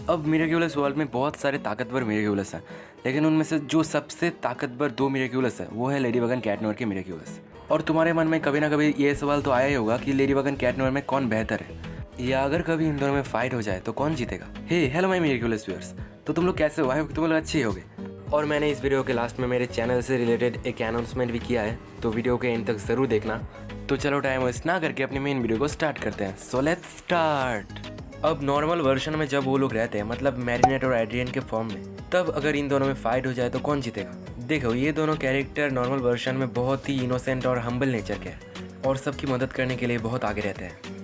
अब miraculous world में बहुत सारे ताकतवर मिरेक्युलस हैं, लेकिन उनमें से जो सबसे ताकतवर 2 मिरेक्युलस है वो है लेडीबग एंड कैट नोयर के मिरेक्युलस। और तुम्हारे मन में कभी ना कभी ये सवाल तो आया ही होगा कि लेडीबग एंड कैट नोयर में कौन बेहतर है, या अगर कभी इन दोनों में फाइट हो जाए तो कौन जीतेगा। हे हेलो माय मिरेक्युलस व्यूअर्स, तो तुम लोग कैसे हो? आई होप तुम लोग अच्छे होगे। और मैंने इस वीडियो के लास्ट में मेरे चैनल से रिलेटेड एक अनाउंसमेंट भी किया है, तो वीडियो के एंड तक ज़रूर देखना। तो चलो टाइम वेस्ट ना करके अपनी मेन वीडियो को स्टार्ट करते हैं। So let's start. अब नॉर्मल वर्जन में जब वो लोग रहते हैं, मतलब मैरिनेट और एड्रियन के फॉर्म में, तब अगर इन दोनों में फाइट हो जाए तो कौन जीतेगा। देखो, ये दोनों कैरेक्टर नॉर्मल वर्जन में बहुत ही इनोसेंट और हम्बल नेचर के हैं और सबकी मदद करने के लिए बहुत आगे रहते हैं।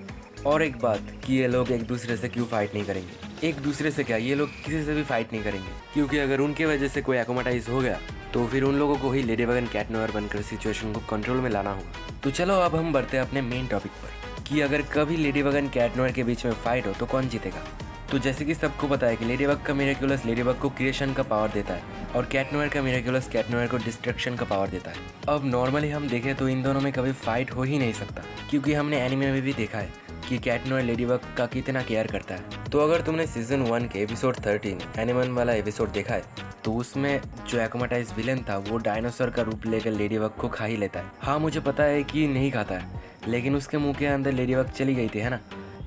और एक बात कि ये लोग एक दूसरे से क्यों फाइट नहीं करेंगे, एक दूसरे से क्या, ये लोग किसी से भी फाइट नहीं करेंगे, क्योंकि अगर उनके वजह से कोई एक्रोमेटाइज हो गया तो फिर उन लोगों को ही लेडीबग एंड कैट नोयर बनकर सिचुएशन को कंट्रोल में लाना होगा। तो चलो अब हम बढ़ते हैं अपने मेन टॉपिक पर कि अगर कभी लेडीबग एंड कैट नोयर के बीच में फाइट हो तो कौन जीतेगा। तो जैसे कि सबको पता है कि लेडीबग का मिरेक्युलस लेडीबग को क्रिएशन का पावर देता है और कैट नोयर का मिरेक्युलस कैट नोयर को डिस्ट्रक्शन का पावर देता है। अब नॉर्मली हम देखें तो इन दोनों में कभी फाइट हो ही नहीं सकता, क्योंकि हमने एनिमे में भी देखा है कि कैट नोयर लेडीबग का कितना केयर करता है। तो अगर तुमने सीजन 1 के एपिसोड 13 एनिमन वाला एपिसोड देखा है तो उसमें जो एक्रोमेटाइज विलेन था वो डायनासोर का रूप लेकर लेडीबग को खा ही लेता है। हाँ, मुझे पता है कि नहीं खाता है, लेकिन उसके मुंह के अंदर लेडीबग चली गई थी, है ना।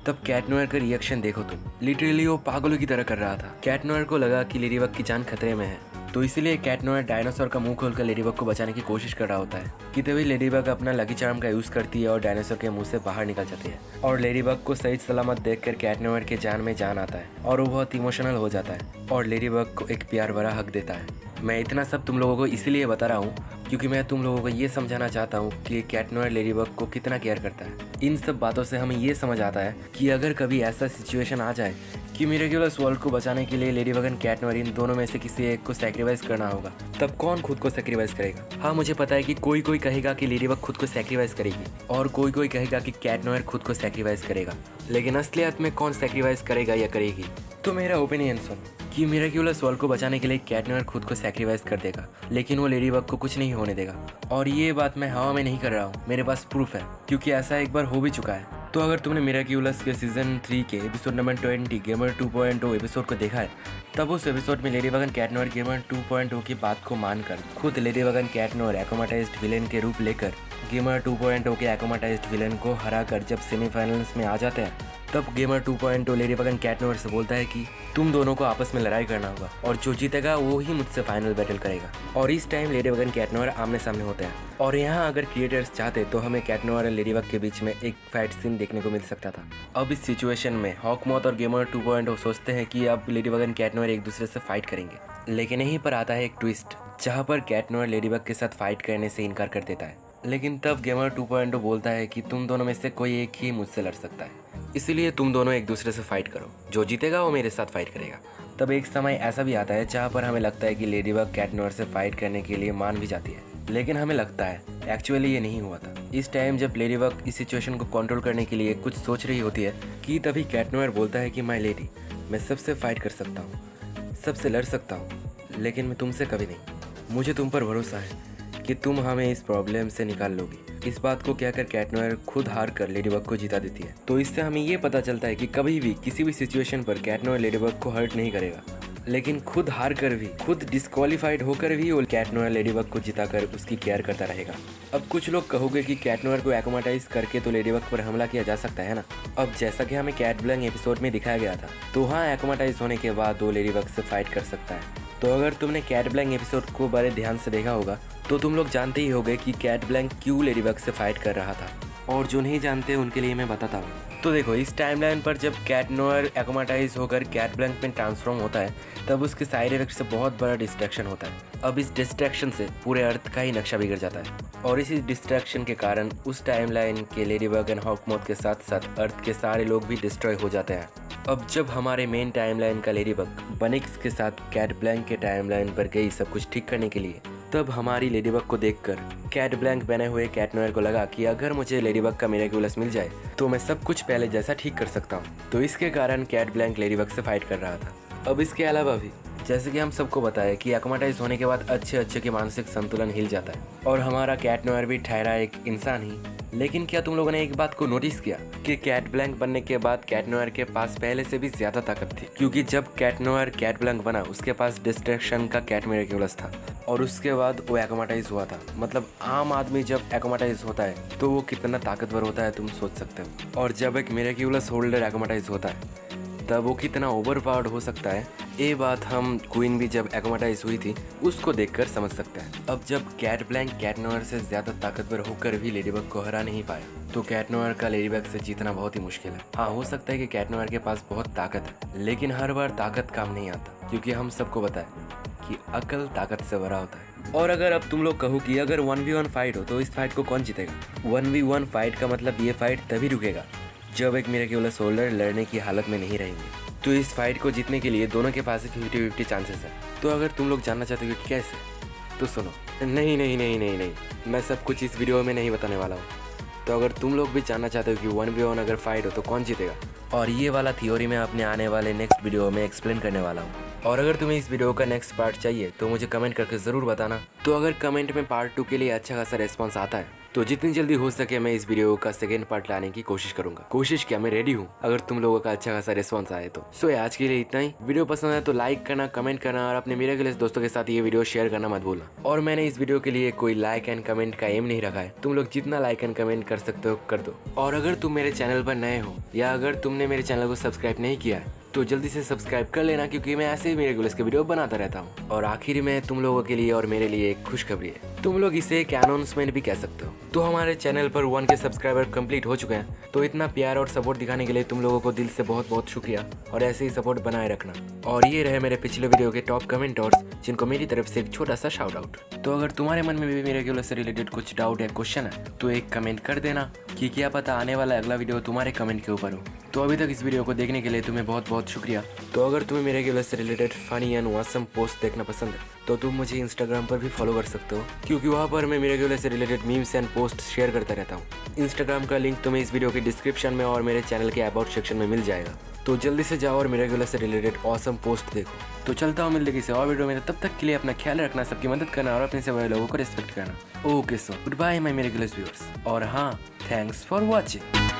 तब कैट नोयर का रिएक्शन देखो तुम, लिटरली वो पागलों की तरह कर रहा था। कैट नोयर को लगा कि लेडीबग की जान खतरे में है, तो इसीलिए कैट नोयर डायनासोर का मुंह खोलकर लेडीबग को बचाने की कोशिश कर रहा होता है कि तभी लेडीबग अपना लकी चार्म का यूज़ करती है और डायनासोर के मुंह से बाहर निकल जाती है। और लेडीबग को सही सलामत देखकर कैट नोयर के जान में जान आता है और वो बहुत इमोशनल हो जाता है और लेडीबग को एक प्यार भरा हक देता है। मैं इतना सब तुम लोगों को इसीलिए बता रहा हूँ क्योंकि मैं तुम लोगों को ये समझाना चाहता हूँ कि कैट नोयर लेडीबग को कितना केयर करता है। इन सब बातों से हमें ये समझ आता है कि अगर कभी ऐसा सिचुएशन आ जाए कि मिरेक्युलस वर्ल्ड को बचाने के लिए लेडीबग एंड कैट नोयर इन दोनों में से किसी एक को सैक्रिफाइस करना होगा, तब कौन खुद को सैक्रिफाइस करेगा। हाँ, मुझे पता है कि कोई कोई कहेगा कि लेडीबग खुद को सैक्रिफाइस करेगी और कोई कोई कहेगा कि कैट नोयर खुद को सैक्रिफाइस करेगा, लेकिन असलियत में कौन सैक्रिफाइस करेगा या करेगी। तो मेरा ओपिनियन सुन कि मिरेक्युलस वर्ल्ड को बचाने के लिए कैट नोयर खुद को सैक्रिफाइस कर देगा, लेकिन वो लेडीबग को कुछ नहीं होने देगा। और ये बात मैं हवा में नहीं कर रहा हूँ, मेरे पास प्रूफ है, क्योंकि ऐसा एक बार हो भी चुका है। तो अगर तुमने मिरेक्युलस के सीजन 3 के एपिसोड नंबर 20 गेमर 2.0 एपिसोड को देखा है, तब उस एपिसोड में Ladybug and Cat Noir Gamer 2.0 की बात को मानकर खुद Ladybug and Cat Noir akumatized villain के रूप लेकर गेमर 2.0 के एक्रोमेटाइज्ड विलेन को हराकर जब सेमीफाइनल्स में आ जाते हैं, तब gamer 2.0 Ladybug and Cat Noir से बोलता है कि तुम दोनों को आपस में लड़ाई करना होगा और जो जीतेगा वो ही मुझसे फाइनल बैटल करेगा। और इस time Ladybug and Cat Noir आमने सामने होते हैं। और यहाँ अगर क्रिएटर्स चाहते तो हमें कैट नोयर और लेडीबग के बीच में एक फाइट सीन देखने को मिल सकता था। अब इस सिचुएशन में हॉकमॉथ और गेमर 2.0 सोचते हैं कि अब लेडीबग एंड कैट नोयर एक दूसरे से फाइट करेंगे, लेकिन यहीं पर आता है एक ट्विस्ट जहाँ पर कैट नोयर लेडीबग के साथ फाइट करने से इनकार कर देता है। लेकिन तब गेमर 2.0 बोलता है कि तुम दोनों में से कोई एक ही मुझसे लड़ सकता है, इसलिए तुम दोनों एक दूसरे से फाइट करो, जो जीतेगा वो मेरे साथ फाइट करेगा। तब एक समय ऐसा भी आता है जहाँ पर हमें लगता है कि लेडीबग कैट नोयर से फाइट करने के लिए मान भी जाती है, लेकिन हमें लगता है एक्चुअली ये नहीं हुआ था। इस टाइम जब लेडीबग इस सिचुएशन को कंट्रोल करने के लिए कुछ सोच रही होती है कि तभी कैट नोयर बोलता है कि माय लेडी, मैं सबसे फाइट कर सकता हूँ, सबसे लड़ सकता हूँ, लेकिन मैं तुमसे कभी नहीं। मुझे तुम पर भरोसा है कि तुम हमें इस प्रॉब्लम से निकाल लोगी। इस बात को कहकर कैट नोयर खुद हार कर लेडीबग को जिता देती है। तो इससे हमें ये पता चलता है कि कभी भी किसी भी सिचुएशन पर कैट नोयर लेडीबग को हर्ट नहीं करेगा, लेकिन खुद हार कर भी, खुद डिस्क्वालीफाइड होकर भी वो कैट नोयर लेडीबग को जिताकर उसकी केयर करता रहेगा। अब कुछ लोग कहोगे कि कैट नोयर को एक्रोमेटाइज करके तो लेडीबग पर हमला किया जा सकता है ना। अब जैसा कि हमें कैट ब्लैंक एपिसोड में दिखाया गया था, तो हाँ, एक्रोमेटाइज होने के बाद वो लेडीबग से फाइट कर सकता है। तो अगर तुमने कैट ब्लैंक एपिसोड को बड़े ध्यान से देखा होगा तो तुम लोग जानते ही होगे कि कैट ब्लैंक क्यों लेडीबग से फाइट कर रहा था, और जो नहीं जानते उनके लिए मैं बताता हूँ। तो देखो, इस टाइमलाइन पर जब कैट नोयर एक्रोमेटाइज होकर कैट ब्लैंक में ट्रांसफॉर्म होता है, तब उसके साइड इफेक्ट से बहुत बड़ा डिस्ट्रैक्शन होता है। अब इस डिस्ट्रैक्शन से पूरे अर्थ का ही नक्शा बिगड़ जाता है, और इसी डिस्ट्रैक्शन के कारण उस टाइमलाइन के लेडीबग एंड हॉकमॉथ के साथ साथ अर्थ के सारे लोग भी डिस्ट्रॉय हो जाते हैं। अब जब हमारे मेन टाइमलाइन का लेडीबग बनिक्स के साथ कैट ब्लैंक के टाइमलाइन पर गई सब कुछ ठीक करने के लिए, तब हमारी लेडीबग को देखकर कैट ब्लैंक बने हुए कैट नोयर को लगा कि अगर मुझे लेडीबग का मिरेक्युलस मिल जाए तो मैं सब कुछ पहले जैसा ठीक कर सकता हूँ। तो इसके कारण कैट ब्लैंक लेडीबग से फाइट कर रहा था। अब इसके अलावा भी जैसे कि हम सबको पता है कि एक्रोमेटाइज होने के बाद अच्छे के मानसिक संतुलन हिल जाता है, और हमारा कैट नोयर भी ठहरा एक इंसान ही लेकिन क्या तुम लोगों ने एक बात को नोटिस किया कि कैट ब्लैंक बनने के बाद कैट नोयर के पास पहले से भी ज्यादा ताकत थी, क्योंकि जब कैट नोयर कैट ब्लैंक बना उसके पास डिस्ट्रैक्शन का कैट मिरेक्युलस था और उसके बाद वो एक्रोमाटाइज हुआ था। मतलब आम आदमी जब एक्रोमाटाइज होता है तो वो कितना ताकतवर होता है तुम सोच सकते हो, और जब एक मिरेक्युलस होल्डर एक्रोमाटाइज होता है तब वो कितना ओवरपावर्ड हो सकता है। ये बात हम क्वीन भी जब एक्रोमाटाइज हुई थी उसको देखकर समझ सकते हैं। अब जब कैट ब्लैंक कैट नोयर से ज्यादा ताकतवर होकर भी लेडीबग को हरा नहीं पाया तो कैट नोयर का लेडीबग से जीतना बहुत ही मुश्किल है। हाँ, हो सकता है कि कैट नोयर के पास बहुत ताकत है, लेकिन हर बार ताकत काम नहीं आता, क्योंकि हम सबको पता है कि अकल ताकत से भरा होता है। और अगर अब तुम लोग कहो कि अगर 1v1 फाइट हो तो इस फाइट को कौन जीतेगा? 1v1 फाइट का मतलब ये फाइट तभी रुकेगा जब एक मिरेक्युलस होल्डर लड़ने की हालत में नहीं रहेंगे। तो इस फाइट को जीतने के लिए दोनों के पास 50-50 चांसेस है। तो अगर तुम लोग जानना चाहते हो कि कैसे, तो सुनो। नहीं नहीं नहीं नहीं नहीं, मैं सब कुछ इस वीडियो में नहीं बताने वाला हूँ। तो अगर तुम लोग भी जानना चाहते हो कि 1v1 अगर फाइट हो तो कौन जीतेगा, और ये वाला थ्योरी मैं अपने आने वाले नेक्स्ट वीडियो में एक्सप्लेन करने वाला हूँ। और अगर तुम्हें इस वीडियो का नेक्स्ट पार्ट चाहिए तो मुझे कमेंट करके ज़रूर बताना। तो अगर कमेंट में पार्ट 2 के लिए अच्छा खासा रिस्पॉन्स आता है तो जितनी जल्दी हो सके मैं इस वीडियो का सेकेंड पार्ट लाने की कोशिश करूंगा। कोशिश क्या, मैं रेडी हूँ अगर तुम लोगों का अच्छा खासा रिस्पॉन्स आए तो। सो आज के लिए इतना ही। वीडियो पसंद है तो लाइक करना, कमेंट करना और अपने मिरेक्युलस दोस्तों के साथ ये वीडियो शेयर करना मत भूलना। और मैंने इस वीडियो के लिए कोई लाइक एंड कमेंट का एम नहीं रखा है, तुम लोग जितना लाइक एंड कमेंट कर सकते हो कर दो। और अगर तुम मेरे चैनल पर नए हो या अगर तुमने मेरे चैनल को सब्सक्राइब नहीं किया है तो जल्दी से सब्सक्राइब कर लेना, क्योंकि मैं ऐसे ही मिरेक्युलस के वीडियो बनाता रहता हूँ। और आखिर में तुम लोगों के लिए और मेरे लिए एक खुशखबरी है, तुम लोग इसे एक अनाउंसमेंट भी कह सकते हो। तो हमारे चैनल पर 1 के सब्सक्राइबर कंप्लीट हो चुके हैं, तो इतना प्यार और सपोर्ट दिखाने के लिए तुम लोगों को दिल से बहुत बहुत शुक्रिया, और ऐसे ही सपोर्ट बनाए रखना। और ये रहे मेरे पिछले वीडियो के टॉप कमेंटर्स जिनको मेरी तरफ से एक छोटा सा शाउट आउट। तो अगर तुम्हारे मन में भी मिरेक्युलस से रिलेटेड कुछ डाउट या क्वेश्चन है तो एक कमेंट कर देना, कि क्या पता आने वाला अगला वीडियो तुम्हारे कमेंट के ऊपर हो। तो अभी तक इस वीडियो को देखने के लिए तुम्हें बहुत बहुत शुक्रिया। तो अगर तुम्हें मिरेक्युलस से related funny and awesome post देखना पसंद है तो तुम मुझे इंस्टाग्राम पर भी फॉलो कर सकते हो, क्योंकि वहाँ पर मैं मिरेक्युलस से related memes and post share करता रहता हूँ। इंस्टाग्राम का लिंक तुम्हें इस वीडियो के डिस्क्रिप्शन में और मेरे चैनल के अबाउट सेक्शन में मिल जाएगा। तो जल्दी से जाओ और मिरेक्युलस से रिलेटेड ऑसम पोस्ट देखो। तो चलता हूँ, मिलते किसी और वीडियो में। तब तक के लिए अपना ख्याल रखना, सबकी मदद करना और अपने से बड़े लोगों को रिस्पेक्ट करना। Okay, so good bye my Miraculous viewers. और हाँ, थैंक्स फॉर वॉचिंग।